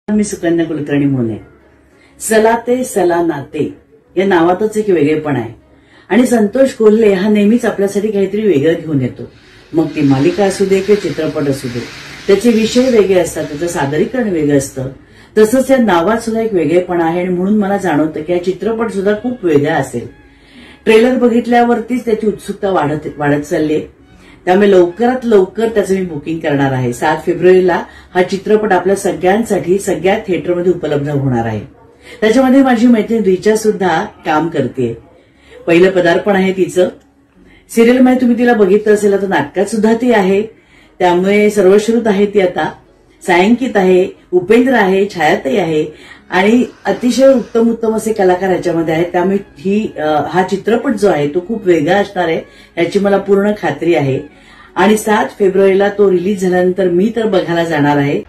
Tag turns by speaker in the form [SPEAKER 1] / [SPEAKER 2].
[SPEAKER 1] मी सुकन्या कुलकर्णी मोने. सला ते सला नाते या नावातच एक वेगळेपण आहे आणि संतोष कोल्हे हा नेहमीच आपल्यासाठी काहीतरी वेगळं घेऊन येतो. मग ती मालिका असू दे किंवा चित्रपट असू दे, त्याचे विषय वेगळे असतात, त्याचं सादरीकरण वेगळं असतं. तसंच या नावात सुद्धा एक वेगळेपण आहे आणि म्हणून मला जाणवतं की हा चित्रपट सुद्धा खूप वेगळा असेल. ट्रेलर बघितल्यावरतीच त्याची उत्सुकता वाढत चालली आहे. त्यामुळे लवकरात लवकर त्याचं मी बुकिंग करणार आहे. 7 फेब्रुवारीला हा चित्रपट आपल्या सगळ्यांसाठी सगळ्या थिएटरमध्ये उपलब्ध होणार आहे. त्याच्यामध्ये माझी मैत्रीण रिचा सुद्धा काम करते. पहिलं पदार्पण आहे तिचं. सिरियलमध्ये तुम्ही तिला बघितलं असेल तर नाटकात सुद्धा ती आहे. त्यामुळे सर्वश्रुत आहे ती आता. सायंकित आहे, उपेंद्र आहे, छायाताई आहे आणि अतिशय उत्तम उत्तम असे कलाकार ह्याच्यामध्ये आहेत. त्यामुळे हा चित्रपट जो आहे तो खूप वेगळा असणार आहे याची मला पूर्ण खात्री आहे. आणि 7 फेब्रुवारीला तो रिलीज झाल्यानंतर मी तर बघायला जाणार आहे.